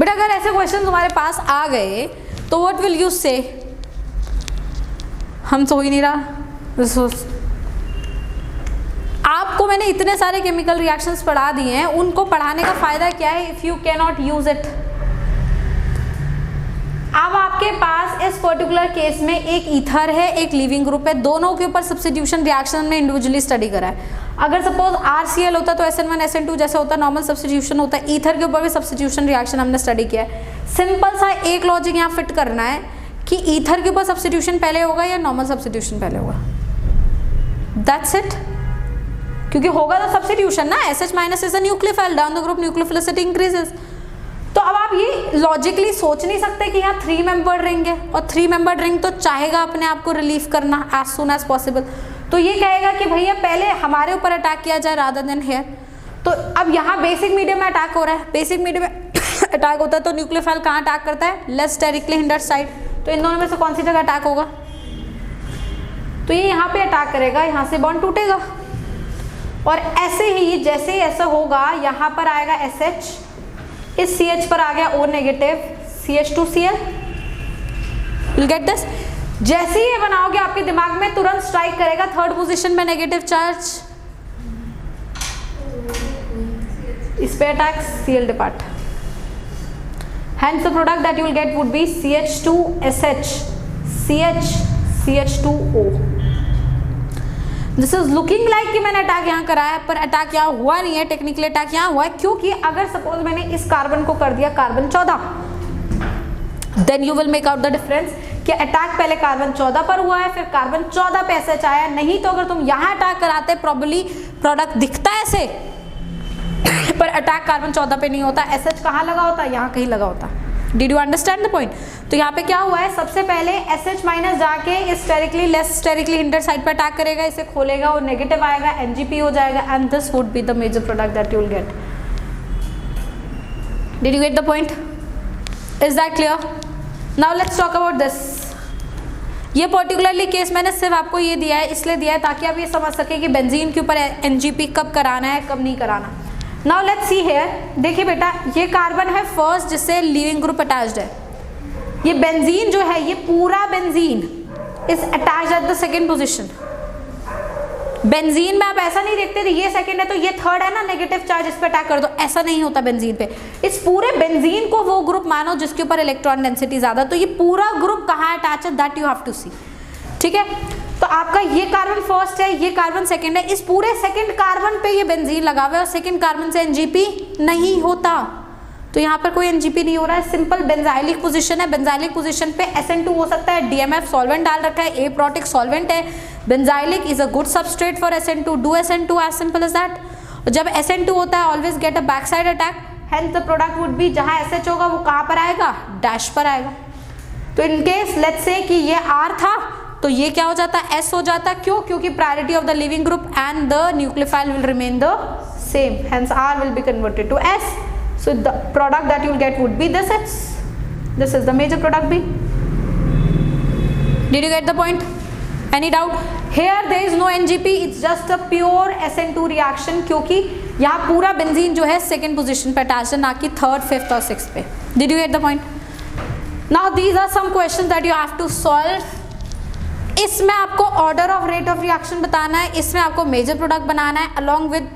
बेटा अगर ऐसे क्वेश्चन तुम्हारे पास आ गए तो व्हाट विल यू से? हम सो ही नहीं रहा। आपको मैंने इतने सारे केमिकल रिएक्शंस पढ़ा दिए हैं, उनको पढ़ाने का फायदा क्या है if you can not use it. अब आपके पास इस पर्टिकुलर केस में एक ईथर है, एक लिविंग ग्रुप है, दोनों के ऊपर सब्स्टिट्यूशन रिएक्शन में इंडिविजुअली स्टडी करा है। अगर सपोज RCl होता तो SN1 SN2 जैसा होता, नॉर्मल सब्स्टिट्यूशन होता है। ईथर के ऊपर भी सब्स्टिट्यूशन रिएक्शन हमने स्टडी किया है। सिंपल सा एक लॉजिक यहाँ फिट करना है कि ईथर के ऊपर सब्स्टिट्यूशन पहले होगा या नॉर्मल सब्स्टिट्यूशन पहले होगा, दैट्स इट। क्योंकि होगा तो सब्स्टिट्यूशन ना, SH- is a nucleophile, down the group nucleophilicity increases. तो अब आप ये लॉजिकली सोच नहीं सकते कि यहाँ 3 मेंबर्ड रिंग है, और 3 मेंबर्ड रिंग तो चाहेगा अपने आप को रिलीव करना एज सुन एज पॉसिबल। तो ये कहेगा कि भैया पहले हमारे ऊपर अटैक किया जाए रादर देन हियर। तो अब यहाँ बेसिक मीडियम में अटैक हो रहा है, बेसिक मीडियम में अटैक होता है तो न्यूक्लियोफाइल कहाँ अटैक करता है? Less sterically hindered side. तो इन दोनों में से कौन सी जगह अटैक होगा? तो ये यहाँ पे अटैक करेगा, यहाँ से बॉन्ड टूटेगा। और ऐसे ही जैसे ही ऐसा होगा, यहाँ पर आएगा SH, इस CH पर आ गया O negative, CH2Cl। You'll get this? जैसे ही ये बनाओगे आपके दिमाग में तुरंत स्ट्राइक करेगा थर्ड पोजीशन में नेगेटिव चार्ज, इस पे attack, Cl depart. Hence the product that you will get would be CH2SH, CH, CH2O. This is looking like कि मैंने अटैक यहाँ कराया, पर अटैक यहाँ हुआ नहीं है। टेक्निकली अटैक यहाँ हुआ है क्योंकि अगर सपोज मैंने इस कार्बन को कर दिया carbon 14, then you will make out the difference कि अटैक पहले कार्बन 14 पर हुआ है, फिर कार्बन 14 पे SH आया। नहीं तो अगर तुम यहाँ अटैक कराते प्रॉब्ली प्रोडक्ट दिखता है ऐसे पर अटैक कार्बन 14 पे नहीं होता, SH कहाँ लगा होता? यहाँ कहीं लगा होता। Did you understand the point? तो यहाँ पे क्या हुआ है, सबसे पहले SH- जाके इस sterically less sterically hindered side पे अटैक करेगा, इसे खोलेगा और नेगेटिव आएगा, NGP हो जाएगा, and this would be the major product that you will get. Did you get the point? Is that clear? Now let's talk about this. ये particularly case मैंने सिर्फ आपको ये दिया है, इसलिए दिया है ताकि आप ये समझ सके कि बेंजीन के ऊपर NGP कब कराना है कब नहीं कराना। नाउ लेट्स सी हियर, देखिए बेटा ये कार्बन है फर्स्ट जिससे लिविंग ग्रुप अटैच्ड है। ये बेंजीन जो है, ये पूरा benzene is attached at the second position. Benzene में आप ऐसा नहीं देखते थे ये सेकंड है तो ये थर्ड है ना, नेगेटिव चार्ज इस पे अटैक कर दो, ऐसा नहीं होता बेंजीन पे। इस पूरे बेंजीन को वो ग्रुप मानो जिसके ऊपर इलेक्ट्रॉन डेंसिटी ज्यादा, तो ये पूरा ग्रुप कहाँ अटैच है दैट यू हैव टू सी। ठीक है, तो आपका ये कार्बन फर्स्ट है, ये कार्बन सेकंड है, इस पूरे सेकंड कार्बन पे ये बेंजीन लगा हुआ है और सेकंड कार्बन से NGP नहीं होता, तो यहाँ पर कोई NGP नहीं हो रहा है। सिंपल बेंजाइलिक पोजीशन है, बेंजाइलिक पोजीशन पे SN2 हो सकता है, DMF सॉल्वेंट डाल रखा है, एप्रोटिक सॉल्वेंट है, benzylic is a good substrate for SN2, do SN2 as simple as that. जब SN2 होता है always get a back side attack, hence the product would be जहाँ SH होगा वो कहाँ पर आएगा? डैश पर आएगा। तो इन केस लेट्स से कि ये R था तो ये क्या हो जाता है? S हो जाता। क्यों? क्योंकि priority of the leaving group and the nucleophile will remain the same, hence R will be converted to S. So the product that you will get would be this. This is the major product B. Did you get the point? Any doubt? Here there is no NGP, it's just a pure SN2 reaction क्योंकि यहाँ पूरा benzene जो है second position पे attach है, ना कि third, fifth और सिक्स पे। Did you get the point? Now these are some questions that you have to solve. इसमें आपको order of rate of reaction बताना है, इसमें आपको मेजर प्रोडक्ट बनाना है अलॉन्ग विद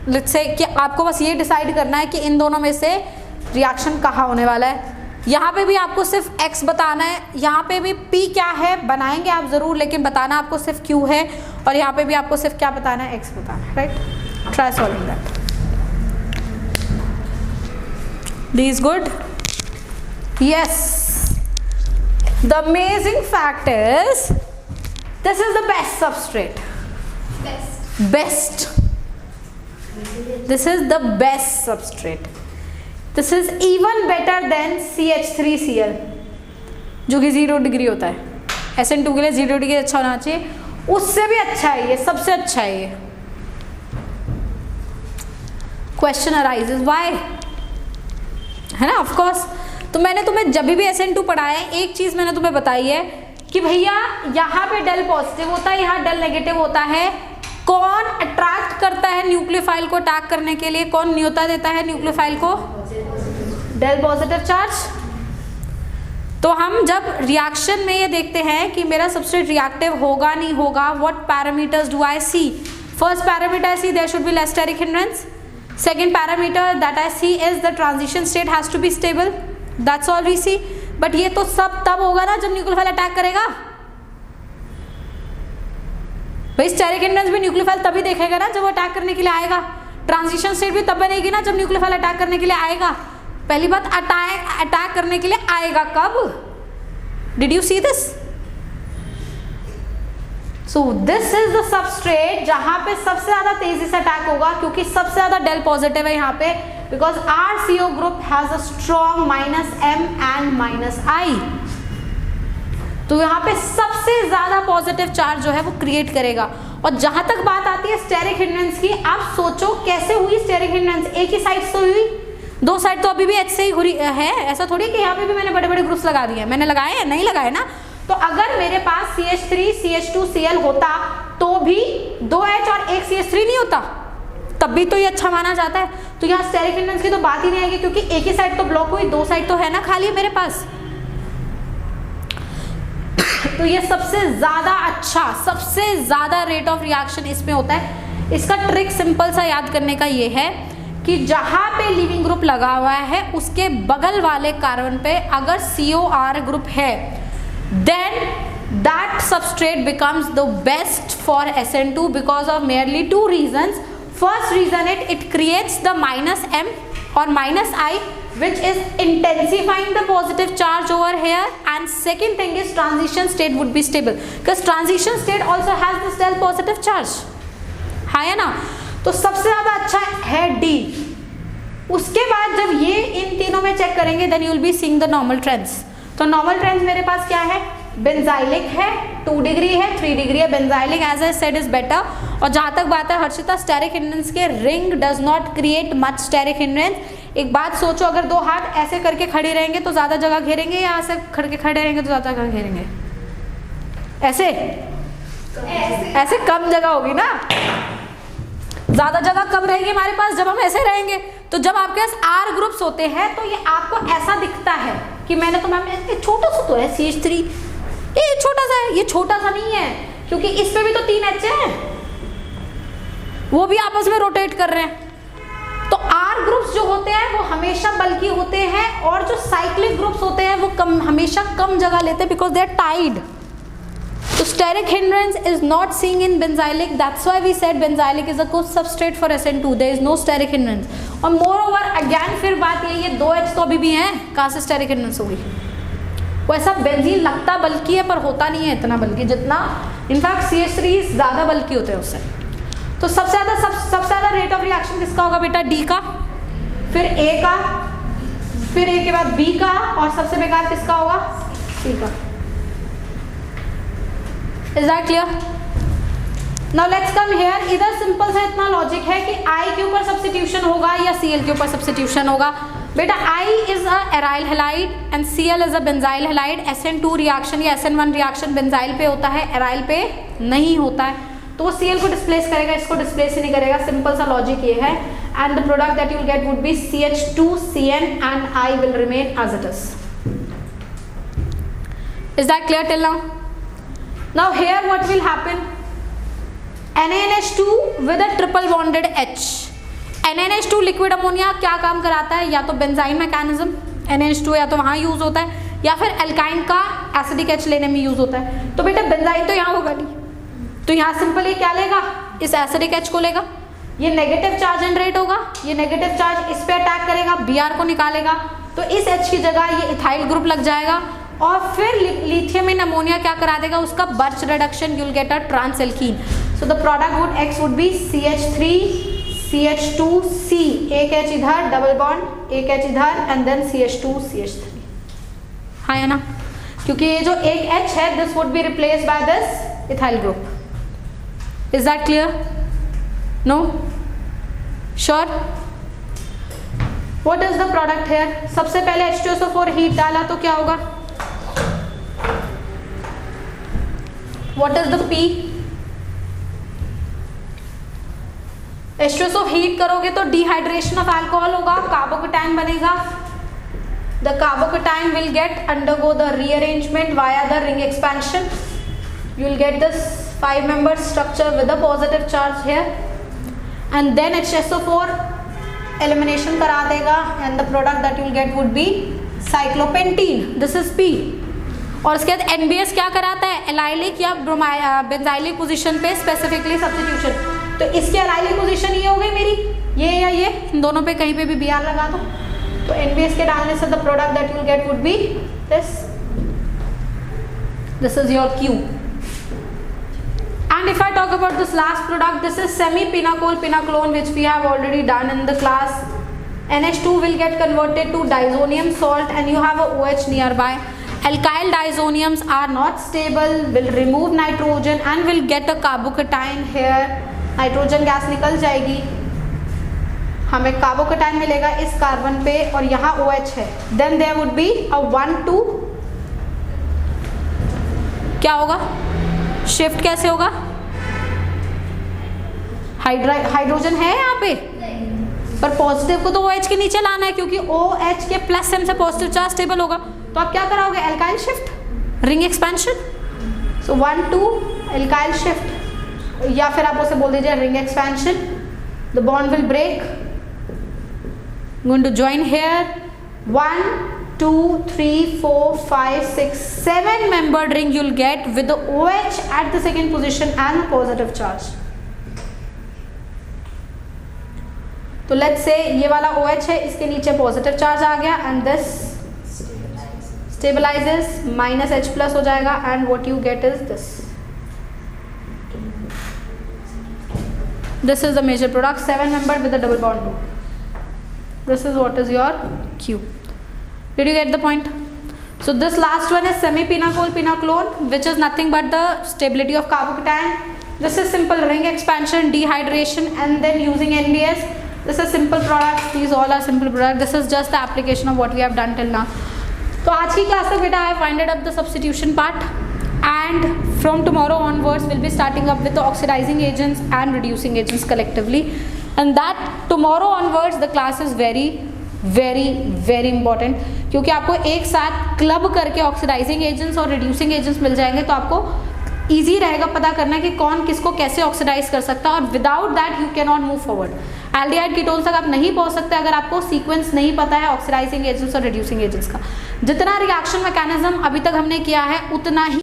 लेट्स से कि आपको बस ये डिसाइड करना है कि इन दोनों में से रिएक्शन कहाँ होने वाला है। यहाँ पे भी आपको सिर्फ X बताना है, यहाँ पे भी P क्या है बनाएंगे आप ज़रूर, लेकिन बताना आपको सिर्फ Q है, और यहाँ पे भी आपको सिर्फ क्या बताना है? X बताना है, right? Try solving that. These good? Yes. The amazing fact is this is the best substrate. Best. This is the best substrate. This is even better than CH3Cl जो कि 0 डिग्री होता है। SN2 के लिए 0 degree अच्छा होना चाहिए, उससे भी अच्छा है ये, सबसे अच्छा है ये। क्वेश्चन अराइजेस व्हाई, है ना? Of course. तो मैंने तुम्हें जब भी SN2 पढ़ाया है एक चीज मैंने तुम्हें बताई है कि भैया यहाँ पे डेल पॉजिटिव होता है, यहाँ डेल नेगेटिव होता है। कौन अट्रैक्ट करता है न्यूक्लियोफाइल को अटैक करने के लिए? कौन न्योता देता है न्यूक्लियोफाइल को? Del positive charge. तो हम जब रिएक्शन में ये देखते हैं कि मेरा सबस्ट्रेट रिएक्टिव होगा नहीं होगा, what parameters do I see? First parameter I see there should be less steric hindrance. Second parameter that I see is the transition state has to be stable, that's all we see. But ये तो सब तब होगा ना जब nucleophile attack करेगा। भाई steric hindrance भी न्यूक्लियोफाइल तभी देखेगा ना जब वो अटैक करने के लिए आएगा। ट्रांजिशन स्टेट भी तब बनेगी ना जब न्यूक्लियोफाइल अटैक करने के लिए आएगा। पहली बात, अटैक करने के लिए आएगा कब? Did you see this? So this is the substrate जहां पे सबसे ज्यादा तेजी से अटैक होगा, क्योंकि सबसे ज्यादा डेल पॉजिटिव है यहाँ पे, because RCO group has a strong -M and -I। तो यहाँ पे सबसे ज्यादा पॉजिटिव चार्ज जो है वो क्रिएट करेगा। और जहां तक बात आती है स्टेरिक हिंड्रेंस की, आप सोचो कैसे हुई स्टेरिक हिंड्रेंस? एक ही साइड से हुई, दो साइड तो अभी भी H से ही हुई है। ऐसा थोड़ी कि यहाँ पे भी मैंने बड़े बड़े ग्रुप्स लगा दिए हैं। मैंने लगाए हैं? नहीं लगाए ना। तो अगर मेरे पास CH3 CH2 Cl होता तो भी 2H और 1 CH3 नहीं होता, तब भी तो ये अच्छा माना जाता है। तो यहाँ स्टेरिक हिंड्रेंस की तो बात ही नहीं आएगी, क्योंकि एक ही साइड तो ब्लॉक हुई, दो साइड तो है ना खाली मेरे पास। तो ये सबसे ज्यादा अच्छा, सबसे ज्यादा रेट ऑफ रिएक्शन इसमें होता है। इसका ट्रिक सिंपल सा याद करने का ये है कि जहां पे लीविंग ग्रुप लगा हुआ है उसके बगल वाले कार्बन पे अगर COR ग्रुप है, then that substrate becomes the best for SN2 because of merely two reasons. First reason, it creates the -M or -I, which is intensifying the positive charge over here, and second thing is transition state would be stable because transition state also has this del positive charge, है ना। तो सबसे ज्यादा अच्छा है D। उसके बाद जब ये इन तीनों में चेक करेंगे then you will be seeing the normal trends। तो नॉर्मल ट्रेंड्स मेरे पास क्या है? बेंजाइलिक है, 2 डिग्री है, 3 डिग्री है। Benzylic as I said is better. और जहां तक बात है हर्षिता, स्टेरिक हिंड्रेंस के ring does not create much steric hindrance. एक बात सोचो, अगर दो हाथ ऐसे करके खड़े रहेंगे तो ज्यादा जगह घेरेंगे, या ऐसे करके खड़े रहेंगे तो ज्यादा जगह घेरेंगे? ऐसे कम जगह होगी ना। ज्यादा जगह कब रहेगी हमारे पास? जब हम ऐसे रहेंगे। तो जब आपके पास R ग्रुप्स होते हैं तो ये आपको ऐसा दिखता है कि मैंने तो मैम छोटा सा तो है CH3, ये छोटा सा है। ये छोटा सा नहीं है, क्योंकि इस पे भी तो 3 H हैं, वो भी आपस में रोटेट कर रहे हैं। तो R ग्रुप्स जो होते हैं वो हमेशा बल्कि होते हैं, और जो साइक्लिक ग्रुप्स होते हैं वो हमेशा कम जगह लेते हैं, because they are tied. So steric hindrance is not seen in benzylic. That's why we said benzylic is a co-substrate for SN2. There is no steric hindrance. और moreover again फिर बात ये 2H तो अभी भी हैं, कहाँ से steric hindrance होगी? वो ऐसा बेंजीन लगता बल्कि है पर होता नहीं है इतना बल्कि जितना इनफैक्ट CH3 ज़्यादा बल्कि होते हैं उससे। तो सबसे ज़्यादा रेट ऑफ रिएक्शन किसका होगा बेटा? D का, फिर A का, फिर A के बाद B का, और सबसे बेकार किसका होगा? C का। Is that clear? Now let's come here. इधर सिंपल सा इतना लॉजिक है कि I के ऊपर सब्स्टिट्यूशन होगा या Cl के ऊपर सब्स्टिट्यूशन होगा। बेटा I is a aryl halide and Cl is a benzyl halide। SN2 reaction या SN1 रिएक्शन बेंजाइल पे होता है, एराइल पे नहीं होता है। तो वो Cl को डिस्प्लेस करेगा, इसको डिस्प्लेस ही नहीं करेगा। सिंपल सा लॉजिक ये है। And the product that you will gate would be CH2CN and I will remain as it is. Is that clear till now? Now here what will happen? NaNH2 with a triple bonded H। NaNH2 liquid ammonia क्या काम कराता है? या तो benzene mechanism, NaNH2 या तो वहाँ use होता है, या फिर एल्काइन का एसिडिक H लेने में यूज होता है। तो बेटा बेंजाइन तो यहाँ होगा नहीं, तो यहाँ सिंपली क्या लेगा? इस एसिडिक H को लेगा, ये नेगेटिव चार्ज जनरेट होगा, ये नेगेटिव चार्ज इस पे अटैक करेगा, Br को निकालेगा, तो इस H की जगह ये इथाइल ग्रुप लग जाएगा, और फिर लिथियम इन अमोनिया क्या करा देगा? उसका Birch reduction, you will get a trans alkene. So the product would X would be CH3 CH2C, एक H इधर, डबल बॉन्ड, एक H इधर, एंड देन CH2 CH3। हाँ या ना? क्योंकि ये जो एक H है this would be replaced by this ethyl group. Is that clear? No? Sure? What is the product here? सबसे पहले H2SO4 हीट डाला तो क्या होगा? What is the P? H2SO heat करोगे तो डिहाइड्रेशन ऑफ अल्कोहल होगा, कार्बोकेटाइन बनेगा, the carbocation will get undergo the rearrangement via the ring expansion. You will get this 5-membered structure with a positive charge here, and then HSO4 elimination करा देगा, and the product that you will get would be cyclopentene. This is P. और उसके बाद NBS क्या कराता है, allylic या benzylic position पे स्पेसिफिकली सब्स्टिट्यूशन. तो इसकी एलाइलिक पोजीशन ये हो गई मेरी, ये या ये, इन दोनों पे कहीं पे भी Br लगा दो. तो NBS के डालने से the product that you will get would be this. This is your Q. And if I talk about this last product, this is semi-pinacol pinaclone, which we have already done in the class. NH2 will get converted to disonium salt, and you have a OH nearby. Alkyl disoniums are not stable, will remove nitrogen and will get a carbocation here. Nitrogen gas निकल जाएगी, हमें carbocation मिलेगा इस carbon पे, और यहाँ OH है. Then there would be a 1,2. क्या होगा, शिफ्ट कैसे होगा, हाइड्रोजन है यहाँ पे, पर पॉजिटिव को तो OH के नीचे लाना है, क्योंकि OH के प्लस M से पॉजिटिव चार्ज स्टेबल होगा. तो आप क्या कराओगे, alkyl shift, ring expansion. So 1,2 alkyl shift, या फिर आप उसे बोल दीजिए ring expansion. The bond will break, going to join here. 1, 2, 3, 4, 5, 6, 7-membered ring you'll get with the OH at the second position and the positive charge. तो let's say ये वाला OH है, इसके नीचे पॉजिटिव चार्ज आ गया, and this stabilizes, minus H plus हो जाएगा, and what you get is this. This is the major product, 7-membered with a double bond. This is what is your Q. Did you get the point? So this last one is semi-pinacol pinaclone, which is nothing but the stability of carbocation. This is simple ring expansion, dehydration, and then using NBS. This is simple products. These all are simple products. This is just the application of what we have done till now. तो आज की class तक बेटा I have winded up the substitution part, and from tomorrow onwards we'll be starting up with the oxidizing agents and reducing agents collectively, and that tomorrow onwards the class is very important, क्योंकि आपको एक साथ club करके oxidising agents और reducing agents मिल जाएंगे, तो आपको easy रहेगा पता करना कि कौन किसको कैसे ऑक्सीडाइज कर सकता है, और without that you can not move forward. Aldehyde ketone तक आप नहीं पहुंच सकते अगर आपको सीक्वेंस नहीं पता है ऑक्सीडाइजिंग एजेंट्स और रिड्यूसिंग एजेंट्स का. जितना रिएक्शन मैकेनिज्म अभी तक हमने किया है उतना ही